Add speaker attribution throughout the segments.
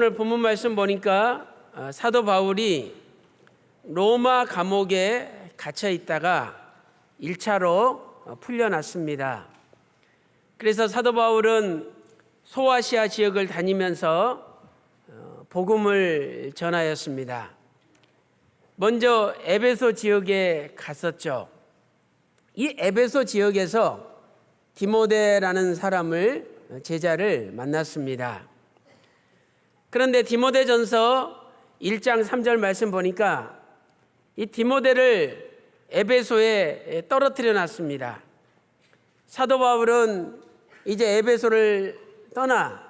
Speaker 1: 오늘 본문 말씀 보니까 사도 바울이 로마 감옥에 갇혀 있다가 1차로 풀려났습니다. 그래서 사도 바울은 소아시아 지역을 다니면서 복음을 전하였습니다. 먼저 에베소 지역에 갔었죠. 이 에베소 지역에서 디모데라는 사람을 제자를 만났습니다. 그런데 디모데전서 1장 3절 말씀 보니까 이 디모데를 에베소에 떨어뜨려 놨습니다. 사도 바울은 이제 에베소를 떠나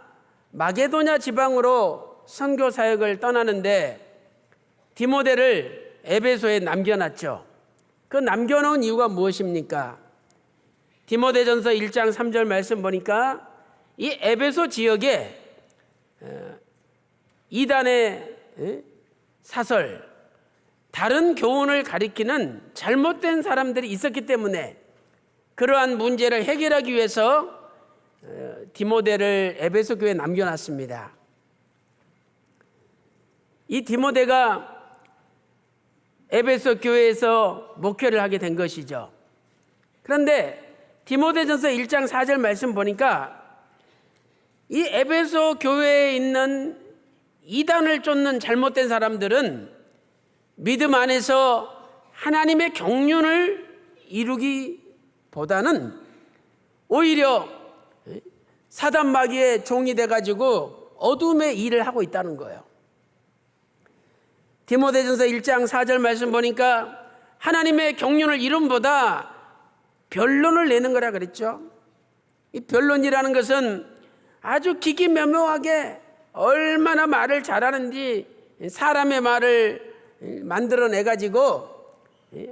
Speaker 1: 마게도냐 지방으로 선교 사역을 떠나는데 디모데를 에베소에 남겨놨죠. 그 남겨놓은 이유가 무엇입니까? 디모데전서 1장 3절 말씀 보니까 이 에베소 지역에 이단의 사설, 다른 교훈을 가리키는 잘못된 사람들이 있었기 때문에 그러한 문제를 해결하기 위해서 디모데를 에베소 교회에 남겨놨습니다. 이 디모데가 에베소 교회에서 목회를 하게 된 것이죠. 그런데 디모데전서 1장 4절 말씀 보니까 이 에베소 교회에 있는 이단을 쫓는 잘못된 사람들은 믿음 안에서 하나님의 경륜을 이루기보다는 오히려 사단 마귀의 종이 돼가지고 어둠의 일을 하고 있다는 거예요. 디모데전서 1장 4절 말씀 보니까 하나님의 경륜을 이룸보다 변론을 내는 거라 그랬죠. 이 변론이라는 것은 아주 기기묘묘하게 얼마나 말을 잘하는지 사람의 말을 만들어내가지고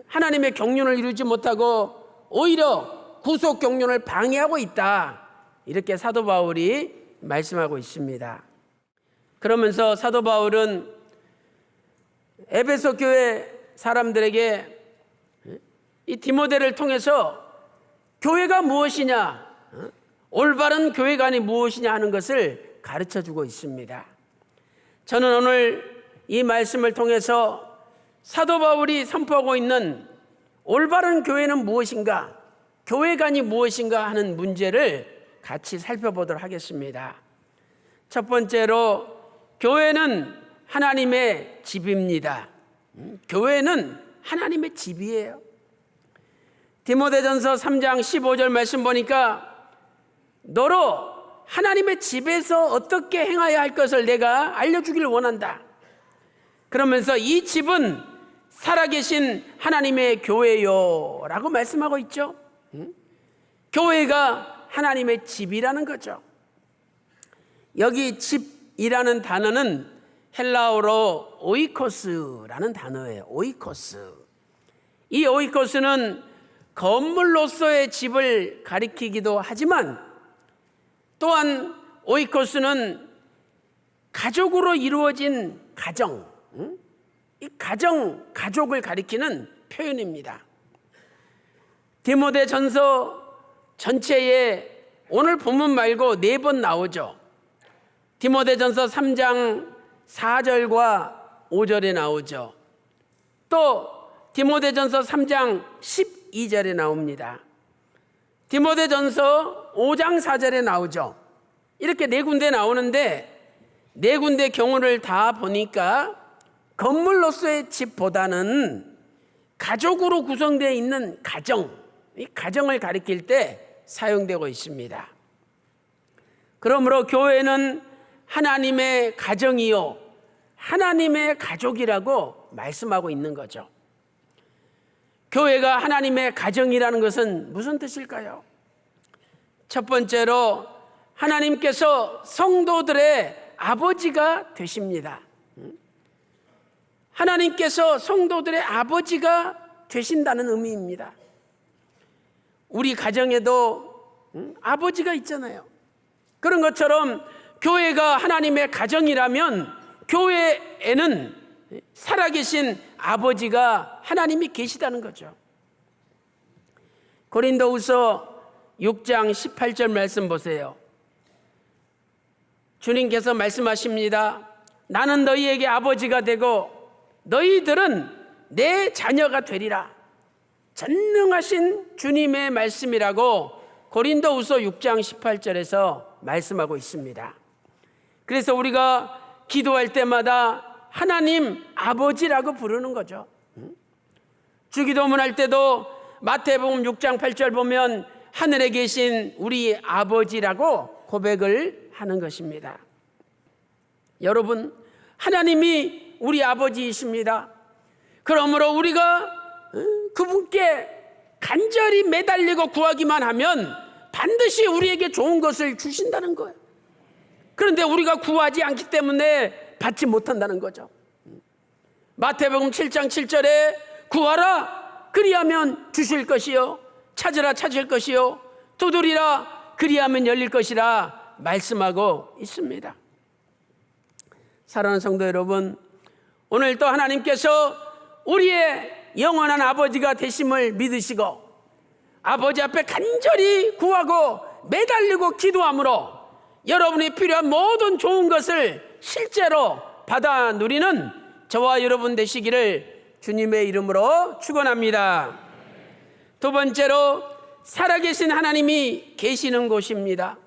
Speaker 1: 하나님의 경륜을 이루지 못하고 오히려 구속 경륜을 방해하고 있다. 이렇게 사도 바울이 말씀하고 있습니다. 그러면서 사도 바울은 에베소 교회 사람들에게 이 디모데를 통해서 교회가 무엇이냐, 올바른 교회관이 무엇이냐 하는 것을 가르쳐주고 있습니다. 저는 오늘 이 말씀을 통해서 사도 바울이 선포하고 있는 올바른 교회는 무엇인가, 교회관이 무엇인가 하는 문제를 같이 살펴보도록 하겠습니다. 첫 번째로 교회는 하나님의 집입니다. 교회는 하나님의 집이에요. 디모데전서 3장 15절 말씀 보니까 너로 하나님의 집에서 어떻게 행해야 할 것을 내가 알려주기를 원한다. 그러면서 이 집은 살아계신 하나님의 교회요 라고 말씀하고 있죠. 교회가 하나님의 집이라는 거죠. 여기 집이라는 단어는 헬라어로 오이코스라는 단어예요. 오이코스. 이 오이코스는 건물로서의 집을 가리키기도 하지만 또한 오이코스는 가족으로 이루어진 가정, 이 가족을 가리키는 표현입니다. 디모데전서 전체에 오늘 본문 말고 4번 나오죠. 디모데전서 3장 4절과 5절에 나오죠. 또 디모데전서 3장 12절에 나옵니다. 디모데전서 5장 4절에 나오죠. 이렇게 4군데 나오는데 4군데 경우를 다 보니까 건물로서의 집보다는 가족으로 구성되어 있는 가정, 이 가정을 가리킬 때 사용되고 있습니다. 그러므로 교회는 하나님의 가정이요 하나님의 가족이라고 말씀하고 있는 거죠. 교회가 하나님의 가정이라는 것은 무슨 뜻일까요? 첫 번째로 하나님께서 성도들의 아버지가 되십니다. 하나님께서 성도들의 아버지가 되신다는 의미입니다. 우리 가정에도 아버지가 있잖아요. 그런 것처럼 교회가 하나님의 가정이라면 교회에는 살아계신 아버지가 하나님이 계시다는 거죠. 고린도후서 6장 18절 말씀 보세요. 주님께서 말씀하십니다. 나는 너희에게 아버지가 되고 너희들은 내 자녀가 되리라. 전능하신 주님의 말씀이라고 고린도후서 6장 18절에서 말씀하고 있습니다. 그래서 우리가 기도할 때마다 하나님 아버지라고 부르는 거죠. 주기도문 할 때도 마태복음 6장 8절 보면 하늘에 계신 우리 아버지라고 고백을 하는 것입니다. 여러분, 하나님이 우리 아버지이십니다. 그러므로 우리가 그분께 간절히 매달리고 구하기만 하면 반드시 우리에게 좋은 것을 주신다는 거예요. 그런데 우리가 구하지 않기 때문에 받지 못한다는 거죠. 마태복음 7장 7절에 구하라 그리하면 주실 것이요 찾으라 찾을 것이요 두드리라 그리하면 열릴 것이라 말씀하고 있습니다. 사랑하는 성도 여러분, 오늘 또 하나님께서 우리의 영원한 아버지가 되심을 믿으시고 아버지 앞에 간절히 구하고 매달리고 기도함으로 여러분이 필요한 모든 좋은 것을 실제로 받아 누리는 저와 여러분 되시기를 주님의 이름으로 축원합니다. 두 번째로, 살아계신 하나님이 계시는 곳입니다.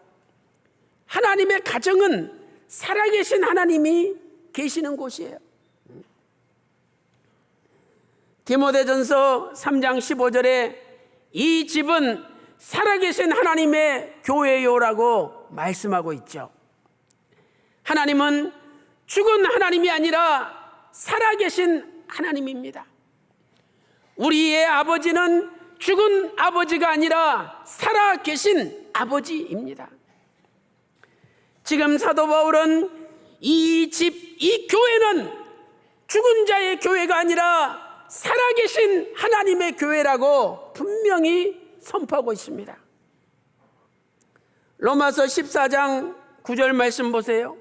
Speaker 1: 하나님의 가정은 살아계신 하나님이 계시는 곳이에요. 디모데전서 3장 15절에 이 집은 살아계신 하나님의 교회요라고 말씀하고 있죠. 하나님은 죽은 하나님이 아니라 살아계신 하나님입니다. 우리의 아버지는 죽은 아버지가 아니라 살아계신 아버지입니다. 지금 사도 바울은 이 집, 이 교회는 죽은 자의 교회가 아니라 살아계신 하나님의 교회라고 분명히 선포하고 있습니다. 로마서 14장 9절 말씀 보세요.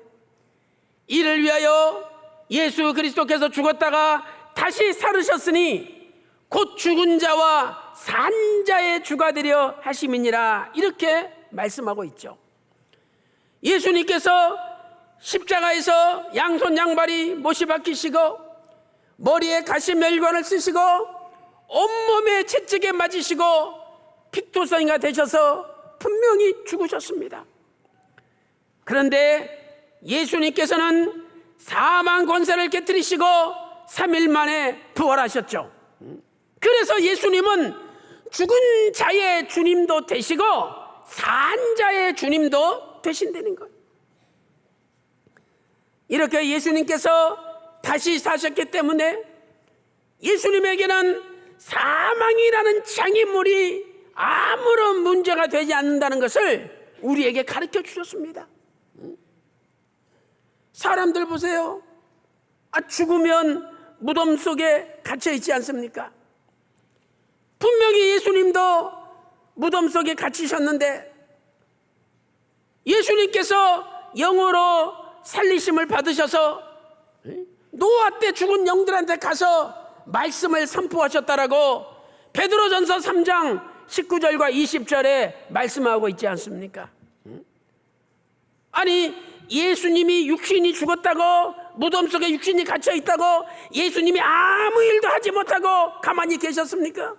Speaker 1: 이를 위하여 예수 그리스도께서 죽었다가 다시 살으셨으니 곧 죽은 자와 산 자의 주가 되려 하심이니라, 이렇게 말씀하고 있죠. 예수님께서 십자가에서 양손 양발이 못이 박히시고 머리에 가시멜관을 쓰시고 온몸에 채찍에 맞으시고 픽토성이가 되셔서 분명히 죽으셨습니다. 그런데 예수님께서는 사망 권세를 깨뜨리시고 3일 만에 부활하셨죠. 그래서 예수님은 죽은 자의 주님도 되시고 산 자의 주님도 되신다는 거예요. 이렇게 예수님께서 다시 사셨기 때문에 예수님에게는 사망이라는 장애물이 아무런 문제가 되지 않는다는 것을 우리에게 가르쳐 주셨습니다. 사람들 보세요. 죽으면 무덤 속에 갇혀 있지 않습니까? 분명히 예수님도 무덤 속에 갇히셨는데 예수님께서 영으로 살리심을 받으셔서 노아 때 죽은 영들한테 가서 말씀을 선포하셨다라고 베드로전서 3장 19절과 20절에 말씀하고 있지 않습니까? 아니, 예수님이 육신이 죽었다고, 무덤 속에 육신이 갇혀 있다고 예수님이 아무 일도 하지 못하고 가만히 계셨습니까?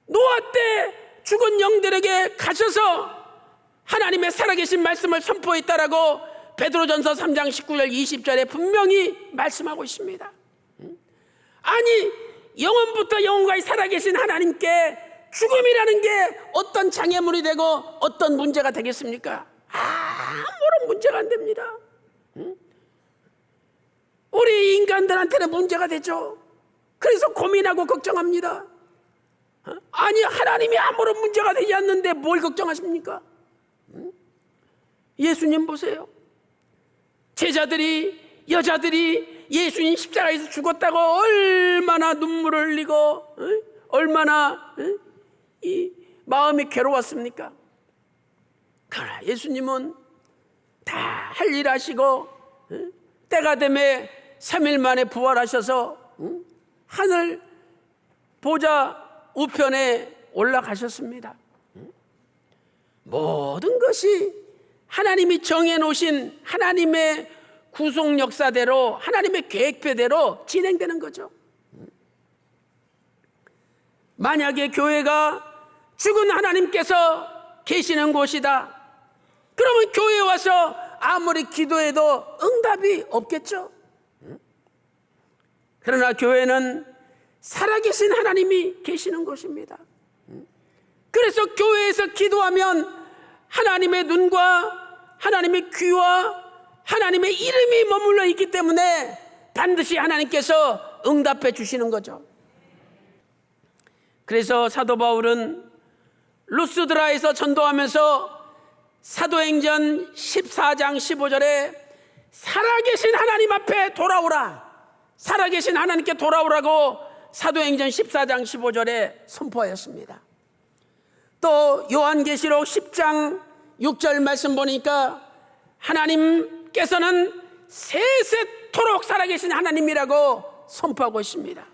Speaker 1: 노아 때 죽은 영들에게 가셔서 하나님의 살아계신 말씀을 선포했다라고 베드로전서 3장 19절 20절에 분명히 말씀하고 있습니다. 아니, 영원부터 영원까지 살아계신 하나님께 죽음이라는 게 어떤 장애물이 되고 어떤 문제가 되겠습니까? 아무런 문제가 안 됩니다. 우리 인간들한테는 문제가 되죠. 그래서 고민하고 걱정합니다. 아니, 하나님이 아무런 문제가 되지 않는데 뭘 걱정하십니까? 예수님 보세요. 제자들이, 여자들이 예수님 십자가에서 죽었다고 얼마나 눈물을 흘리고 얼마나 이 마음이 괴로웠습니까? 그러나 예수님은 다 할 일 하시고 때가 되매 3일 만에 부활하셔서 하늘 보좌 우편에 올라가셨습니다. 모든 것이 하나님이 정해놓으신 하나님의 구속 역사대로 하나님의 계획표대로 진행되는 거죠. 만약에 교회가 죽은 하나님께서 계시는 곳이다, 그러면 교회에 와서 아무리 기도해도 응답이 없겠죠. 그러나 교회는 살아계신 하나님이 계시는 곳입니다. 그래서 교회에서 기도하면 하나님의 눈과 하나님의 귀와 하나님의 이름이 머물러 있기 때문에 반드시 하나님께서 응답해 주시는 거죠. 그래서 사도 바울은 루스드라에서 전도하면서 사도행전 14장 15절에 살아계신 하나님 앞에 돌아오라, 살아계신 하나님께 돌아오라고 사도행전 14장 15절에 선포하였습니다. 또 요한계시록 10장 6절 말씀 보니까 하나님께서는 세세토록 살아계신 하나님이라고 선포하고 있습니다.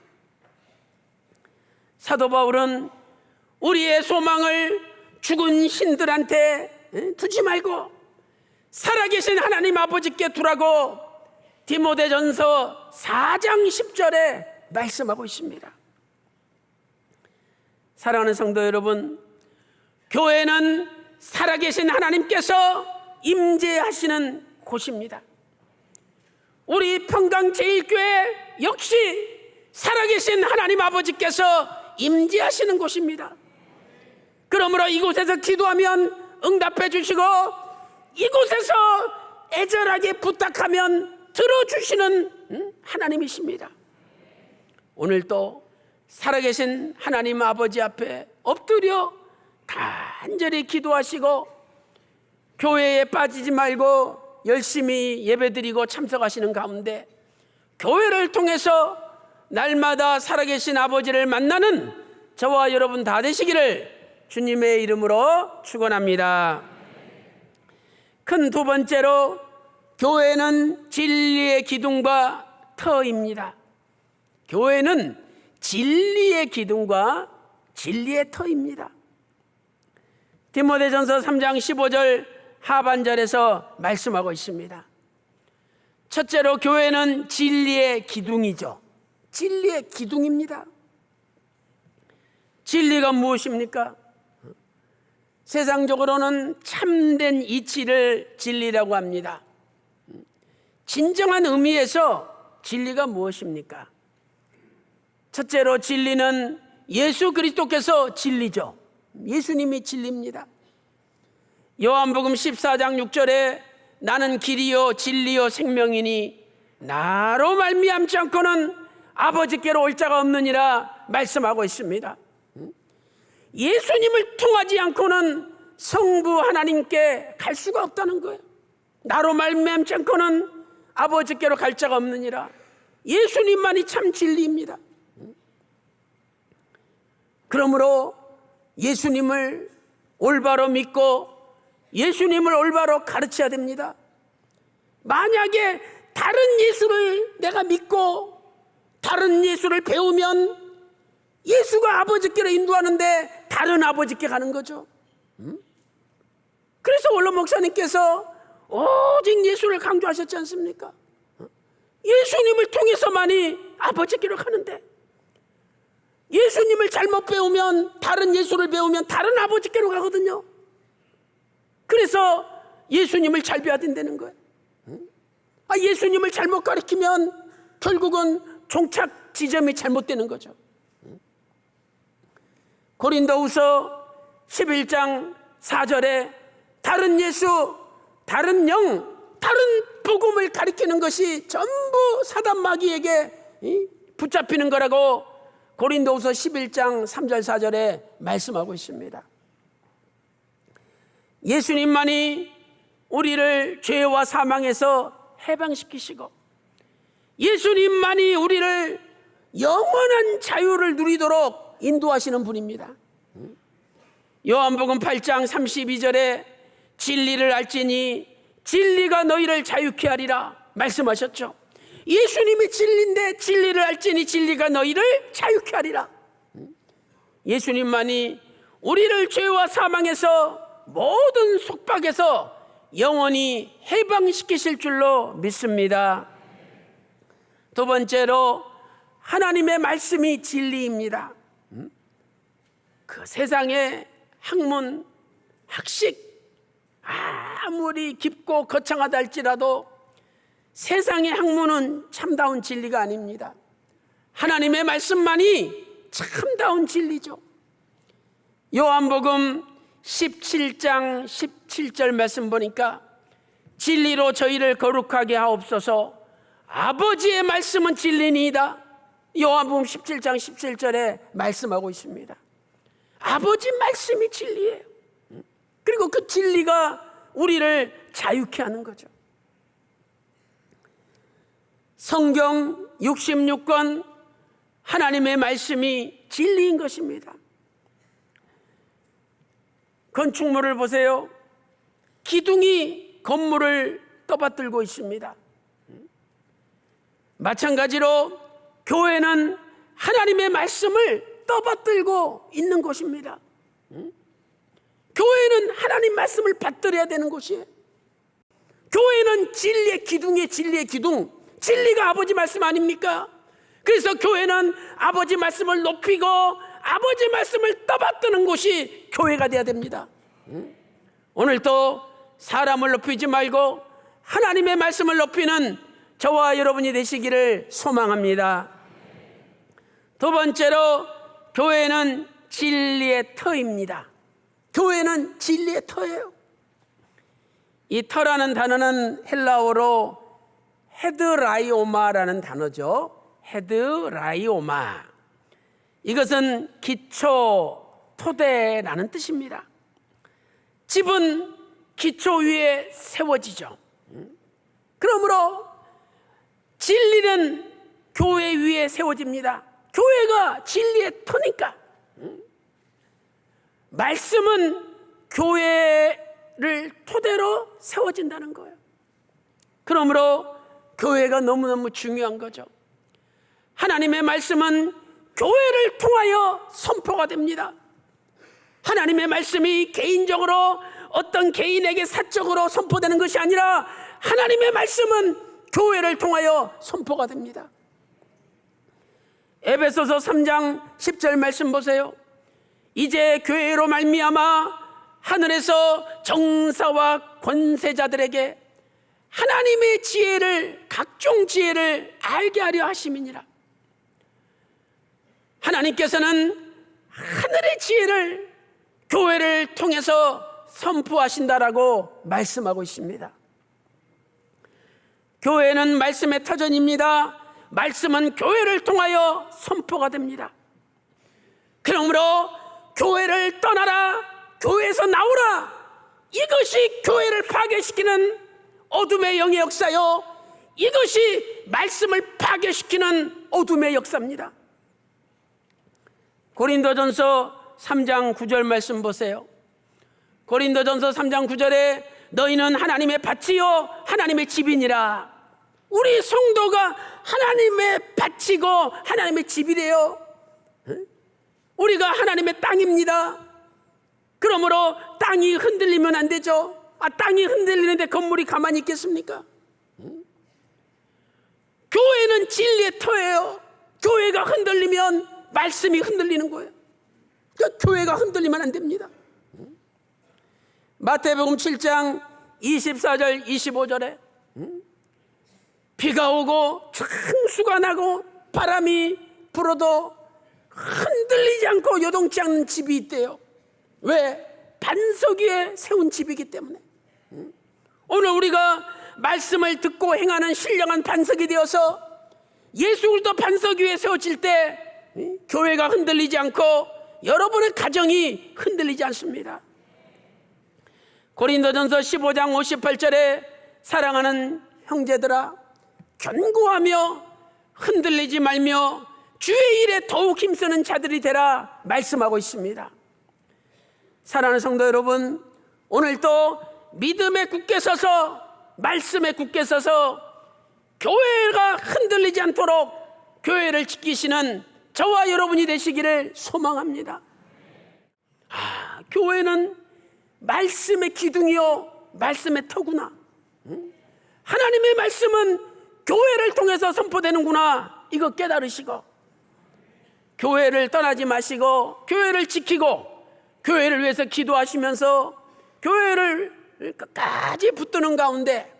Speaker 1: 사도 바울은 우리의 소망을 죽은 신들한테 두지 말고 살아계신 하나님 아버지께 두라고 디모데전서 4장 10절에 말씀하고 있습니다. 사랑하는 성도 여러분, 교회는 살아계신 하나님께서 임재하시는 곳입니다. 우리 평강제일교회 역시 살아계신 하나님 아버지께서 임재하시는 곳입니다. 그러므로 이곳에서 기도하면 응답해 주시고 이곳에서 애절하게 부탁하면 들어주시는 하나님이십니다. 오늘도 살아계신 하나님 아버지 앞에 엎드려 간절히 기도하시고 교회에 빠지지 말고 열심히 예배드리고 참석하시는 가운데 교회를 통해서 날마다 살아계신 아버지를 만나는 저와 여러분 다 되시기를 주님의 이름으로 축원합니다. 큰 두 번째로 교회는 진리의 기둥과 터입니다. 교회는 진리의 기둥과 진리의 터입니다. 디모데전서 3장 15절 하반절에서 말씀하고 있습니다. 첫째로 교회는 진리의 기둥이죠. 진리의 기둥입니다. 진리가 무엇입니까? 세상적으로는 참된 이치를 진리라고 합니다. 진정한 의미에서 진리가 무엇입니까? 첫째로 진리는 예수 그리스도께서 진리죠. 예수님이 진리입니다. 요한복음 14장 6절에 나는 길이요 진리요 생명이니 나로 말미암지 않고는 아버지께로 올 자가 없느니라 말씀하고 있습니다. 예수님을 통하지 않고는 성부 하나님께 갈 수가 없다는 거예요. 나로 말미암지 않고는 아버지께로 갈 자가 없느니라. 예수님만이 참 진리입니다. 그러므로 예수님을 올바로 믿고 예수님을 올바로 가르쳐야 됩니다. 만약에 다른 예수를 내가 믿고 다른 예수를 배우면 예수가 아버지께로 인도하는데 다른 아버지께 가는 거죠. 그래서 원로 목사님께서 오직 예수를 강조하셨지 않습니까? 예수님을 통해서만이 아버지께로 가는데 예수님을 잘못 배우면 다른 예수를 배우면 다른 아버지께로 가거든요. 그래서 예수님을 잘 배워야 된다는 거예요. 예수님을 잘못 가르치면 결국은 종착 지점이 잘못되는 거죠. 고린도후서 11장 4절에 다른 예수, 다른 영, 다른 복음을 가리키는 것이 전부 사단 마귀에게 붙잡히는 거라고 고린도후서 11장 3절 4절에 말씀하고 있습니다. 예수님만이 우리를 죄와 사망에서 해방시키시고 예수님만이 우리를 영원한 자유를 누리도록 인도하시는 분입니다. 요한복음 8장 32절에 진리를 알지니 진리가 너희를 자유케 하리라 말씀하셨죠. 예수님이 진리인데 진리를 알지니 진리가 너희를 자유케 하리라. 예수님만이 우리를 죄와 사망에서 모든 속박에서 영원히 해방시키실 줄로 믿습니다. 두 번째로 하나님의 말씀이 진리입니다. 그 세상의 학문, 학식 아무리 깊고 거창하다 할지라도 세상의 학문은 참다운 진리가 아닙니다. 하나님의 말씀만이 참다운 진리죠. 요한복음 17장 17절 말씀 보니까 진리로 저희를 거룩하게 하옵소서, 아버지의 말씀은 진리니이다. 요한복음 17장 17절에 말씀하고 있습니다. 아버지 말씀이 진리예요. 그리고 그 진리가 우리를 자유케 하는 거죠. 성경 66권 하나님의 말씀이 진리인 것입니다. 건축물을 보세요. 기둥이 건물을 떠받들고 있습니다. 마찬가지로 교회는 하나님의 말씀을 떠받들고 있는 곳입니다. 교회는 하나님 말씀을 받들어야 되는 곳이에요. 교회는 진리의 기둥이에요. 진리의 기둥. 진리가 아버지 말씀 아닙니까? 그래서 교회는 아버지 말씀을 높이고 아버지 말씀을 떠받드는 곳이 교회가 돼야 됩니다. 오늘도 사람을 높이지 말고 하나님의 말씀을 높이는 저와 여러분이 되시기를 소망합니다. 두 번째로 교회는 진리의 터입니다. 교회는 진리의 터예요. 이 터라는 단어는 헬라어로 헤드라이오마라는 단어죠. 헤드라이오마. 이것은 기초, 토대라는 뜻입니다. 집은 기초 위에 세워지죠. 그러므로 진리는 교회 위에 세워집니다. 교회가 진리의 터니까. 말씀은 교회를 토대로 세워진다는 거예요. 그러므로 교회가 너무너무 중요한 거죠. 하나님의 말씀은 교회를 통하여 선포가 됩니다. 하나님의 말씀이 개인적으로 어떤 개인에게 사적으로 선포되는 것이 아니라 하나님의 말씀은 교회를 통하여 선포가 됩니다. 에베소서 3장 10절 말씀 보세요. 이제 교회로 말미암아 하늘에서 정사와 권세자들에게 하나님의 지혜를, 각종 지혜를 알게 하려 하심이니라. 하나님께서는 하늘의 지혜를 교회를 통해서 선포하신다라고 말씀하고 있습니다. 교회는 말씀의 터전입니다. 말씀은 교회를 통하여 선포가 됩니다. 그러므로 교회를 떠나라, 교회에서 나오라, 이것이 교회를 파괴시키는 어둠의 영의 역사요, 이것이 말씀을 파괴시키는 어둠의 역사입니다. 고린도전서 3장 9절 말씀 보세요. 고린도전서 3장 9절에 너희는 하나님의 밭이요 하나님의 집이니라. 우리 성도가 하나님의 밭이고 하나님의 집이래요. 우리가 하나님의 땅입니다. 그러므로 땅이 흔들리면 안 되죠. 땅이 흔들리는데 건물이 가만히 있겠습니까? 교회는 진리의 터예요. 교회가 흔들리면 말씀이 흔들리는 거예요. 그러니까 교회가 흔들리면 안 됩니다. 마태복음 7장 24절 25절에 비가 오고 창수가 나고 바람이 불어도 흔들리지 않고 요동치 않는 집이 있대요. 왜? 반석 위에 세운 집이기 때문에. 오늘 우리가 말씀을 듣고 행하는 신령한 반석이 되어서 예수 그리스도 반석 위에 세워질 때 교회가 흔들리지 않고 여러분의 가정이 흔들리지 않습니다. 고린도전서 15장 58절에 사랑하는 형제들아 견고하며 흔들리지 말며 주의 일에 더욱 힘쓰는 자들이 되라 말씀하고 있습니다. 사랑하는 성도 여러분, 오늘도 믿음에 굳게 서서 말씀에 굳게 서서 교회가 흔들리지 않도록 교회를 지키시는 저와 여러분이 되시기를 소망합니다. 교회는 말씀의 기둥이요 말씀의 터구나. 하나님의 말씀은 교회를 통해서 선포되는구나. 이거 깨달으시고 교회를 떠나지 마시고 교회를 지키고 교회를 위해서 기도하시면서 교회를 끝까지 붙드는 가운데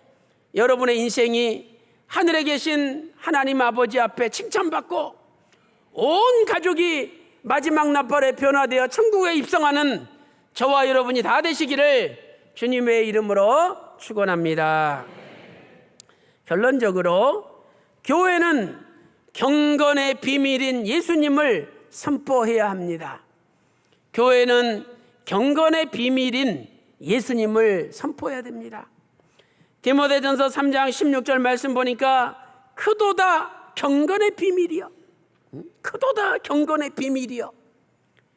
Speaker 1: 여러분의 인생이 하늘에 계신 하나님 아버지 앞에 칭찬받고 온 가족이 마지막 나팔에 변화되어 천국에 입성하는 저와 여러분이 다 되시기를 주님의 이름으로 축원합니다. 결론적으로 교회는 경건의 비밀인 예수님을 선포해야 합니다. 교회는 경건의 비밀인 예수님을 선포해야 됩니다. 디모데전서 3장 16절 말씀 보니까 크도다 경건의 비밀이요. 크도다 경건의 비밀이요.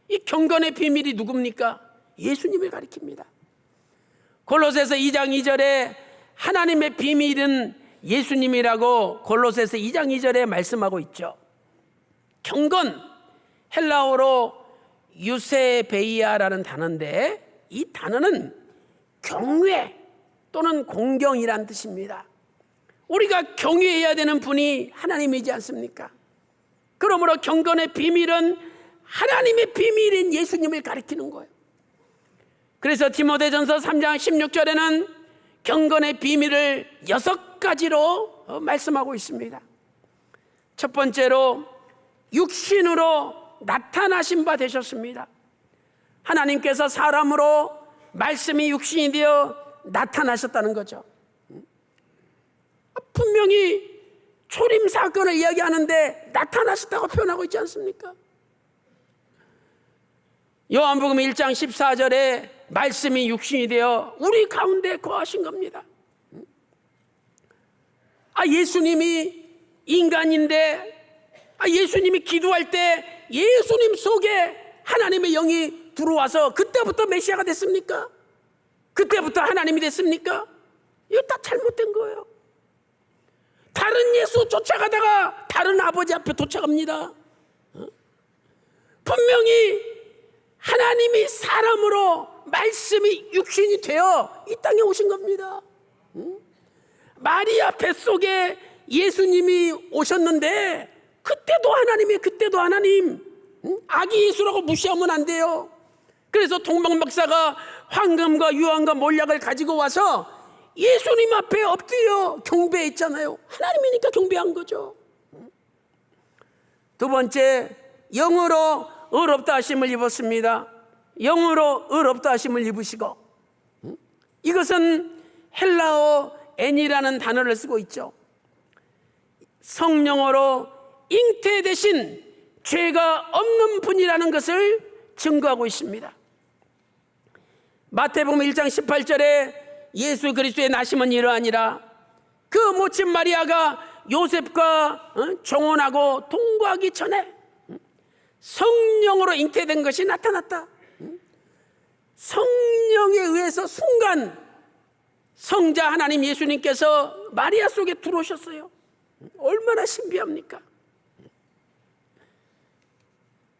Speaker 1: 이 경건의 비밀이 누굽니까? 예수님을 가리킵니다. 골로새서 2장 2절에 하나님의 비밀은 예수님이라고 골로새서 2장 2절에 말씀하고 있죠. 경건, 헬라어로 유세베이아라는 단어인데 이 단어는 경외 또는 공경이란 뜻입니다. 우리가 경외해야 되는 분이 하나님이지 않습니까? 그러므로 경건의 비밀은 하나님의 비밀인 예수님을 가리키는 거예요. 그래서 디모데전서 3장 16절에는 경건의 비밀을 6가지로 말씀하고 있습니다. 첫 번째로 육신으로 나타나신 바 되셨습니다. 하나님께서 사람으로 말씀이 육신이 되어 나타나셨다는 거죠. 분명히 초림 사건을 이야기하는데 나타나셨다고 표현하고 있지 않습니까? 요한복음 1장 14절에 말씀이 육신이 되어 우리 가운데 거하신 겁니다. 예수님이 인간인데 예수님이 기도할 때 예수님 속에 하나님의 영이 들어와서 그때부터 메시아가 됐습니까? 그때부터 하나님이 됐습니까? 이거 다 잘못된 거예요. 다른 예수 쫓아가다가 다른 아버지 앞에 도착합니다. 분명히 하나님이 사람으로 말씀이 육신이 되어 이 땅에 오신 겁니다. 마리아 뱃속에 예수님이 오셨는데 그때도 하나님이 그때도 하나님. 아기 예수라고 무시하면 안 돼요. 그래서 동방박사가 황금과 유황과 몰약을 가지고 와서 예수님 앞에 엎드려 경배했잖아요. 하나님이니까 경배한 거죠. 두 번째, 영으로 의롭다 하심을 입었습니다. 영으로 의롭다 하심을 입으시고, 이것은 헬라어 엔이라는 단어를 쓰고 있죠. 성령으로 잉태되신 죄가 없는 분이라는 것을 증거하고 있습니다. 마태복음 1장 18절에 예수 그리스도의 나심은 이러하니라. 그 모친 마리아가 요셉과 정혼하고 동거하기 전에 성령으로 잉태된 것이 나타났다. 성령에 의해서 순간 성자 하나님 예수님께서 마리아 속에 들어오셨어요. 얼마나 신비합니까?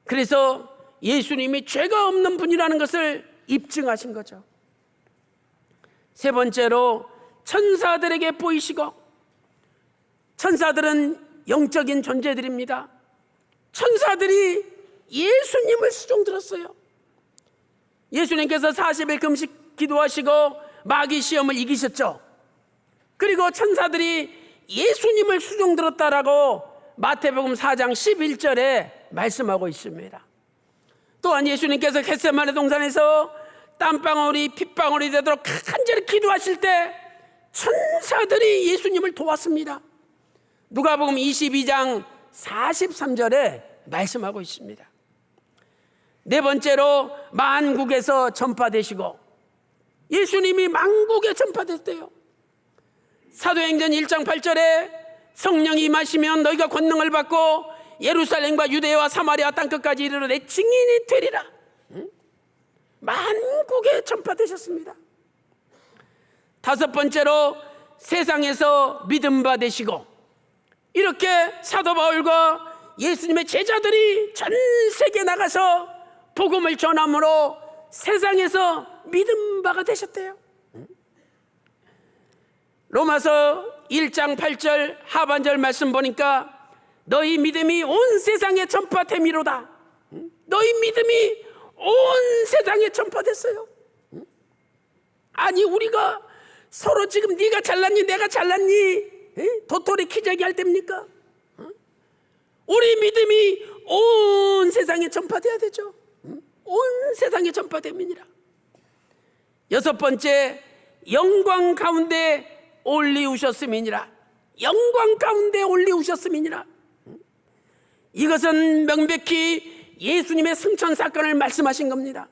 Speaker 1: 그래서 예수님이 죄가 없는 분이라는 것을 입증하신 거죠. 세 번째로 천사들에게 보이시고, 천사들은 영적인 존재들입니다. 천사들이 예수님을 수종 들었어요. 예수님께서 40일 금식 기도하시고 마귀 시험을 이기셨죠. 그리고 천사들이 예수님을 수종 들었다라고 마태복음 4장 11절에 말씀하고 있습니다. 또한 예수님께서 겟세마네 동산에서 땀방울이 핏방울이 되도록 간절히 기도하실 때 천사들이 예수님을 도왔습니다. 누가복음 22장 43절에 말씀하고 있습니다. 네 번째로 만국에서 전파되시고, 예수님이 만국에 전파됐대요. 사도행전 1장 8절에 성령이 임하시면 너희가 권능을 받고 예루살렘과 유대와 사마리아 땅끝까지 이르러 내 증인이 되리라. 만국에 전파되셨습니다. 다섯 번째로 세상에서 믿음 받으시고, 이렇게 사도 바울과 예수님의 제자들이 전 세계에 나가서 복음을 전함으로 세상에서 믿음 바가 되셨대요. 로마서 1장 8절 하반절 말씀 보니까 너희 믿음이 온 세상에 전파됨이로다. 너희 믿음이 온 세상에 전파됐어요. 아니 우리가 서로 지금 네가 잘났니 내가 잘났니 도토리 키재기 할 때입니까? 우리 믿음이 온 세상에 전파돼야 되죠. 온 세상에 전파됨이니라. 여섯 번째, 영광 가운데 올리우셨음이니라. 영광 가운데 올리우셨음이니라. 이것은 명백히 예수님의 승천 사건을 말씀하신 겁니다.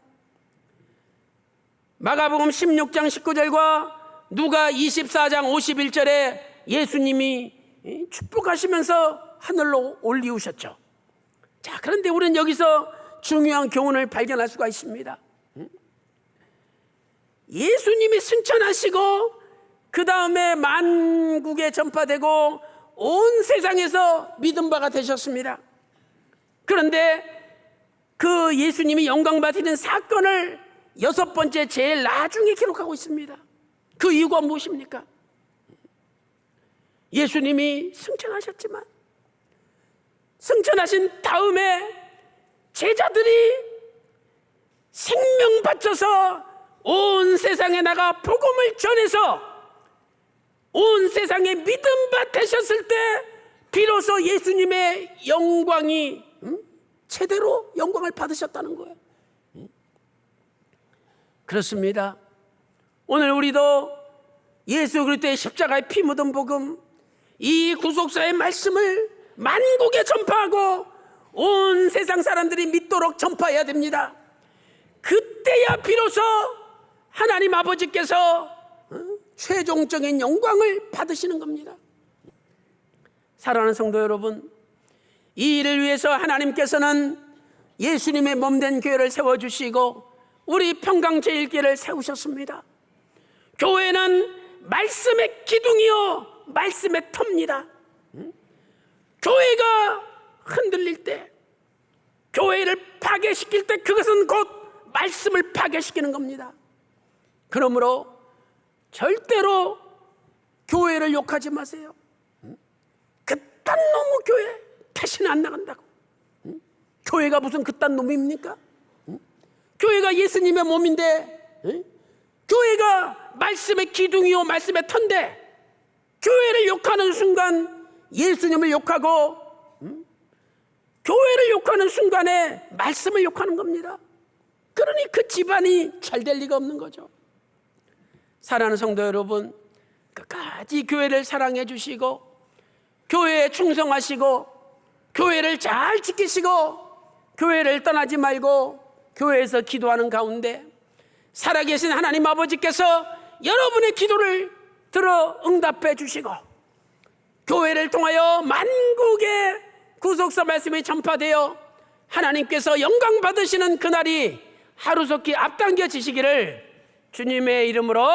Speaker 1: 마가복음 16장 19절과 누가 24장 51절에 예수님이 축복하시면서 하늘로 올리우셨죠. 자, 그런데 우리는 여기서 중요한 교훈을 발견할 수가 있습니다. 예수님이 승천하시고 그 다음에 만국에 전파되고 온 세상에서 믿음 바가 되셨습니다. 그런데 그 예수님이 영광 받으시는 사건을 여섯 번째 제일 나중에 기록하고 있습니다. 그 이유가 무엇입니까? 예수님이 승천하셨지만 승천하신 다음에 제자들이 생명 바쳐서 온 세상에 나가 복음을 전해서 온 세상에 믿음 받으셨을 때 비로소 예수님의 영광이 제대로 영광을 받으셨다는 거예요. 그렇습니다. 오늘 우리도 예수 그리스도의 십자가의 피 묻은 복음, 이 구속사의 말씀을 만국에 전파하고 온 세상 사람들이 믿도록 전파해야 됩니다. 그때야 비로소 하나님 아버지께서 최종적인 영광을 받으시는 겁니다. 사랑하는 성도 여러분, 이 일을 위해서 하나님께서는 예수님의 몸된 교회를 세워주시고 우리 평강제일교회를 세우셨습니다. 교회는 말씀의 기둥이요 말씀의 터입니다. 교회가 흔들릴 때, 교회를 파괴시킬 때 그것은 곧 말씀을 파괴시키는 겁니다. 그러므로 절대로 교회를 욕하지 마세요. 그딴 놈의 교회 다시는 안 나간다고. 교회가 무슨 그딴 놈입니까? 교회가 예수님의 몸인데, 교회가 말씀의 기둥이요 말씀의 터인데 교회를 욕하는 순간 예수님을 욕하고 교회를 욕하는 순간에 말씀을 욕하는 겁니다. 그러니 그 집안이 잘 될 리가 없는 거죠. 사랑하는 성도 여러분, 끝까지 교회를 사랑해 주시고 교회에 충성하시고 교회를 잘 지키시고 교회를 떠나지 말고 교회에서 기도하는 가운데 살아계신 하나님 아버지께서 여러분의 기도를 들어 응답해 주시고 교회를 통하여 만국의 구속사 말씀이 전파되어 하나님께서 영광 받으시는 그날이 하루속히 앞당겨지시기를 주님의 이름으로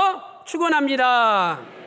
Speaker 1: 축원합니다.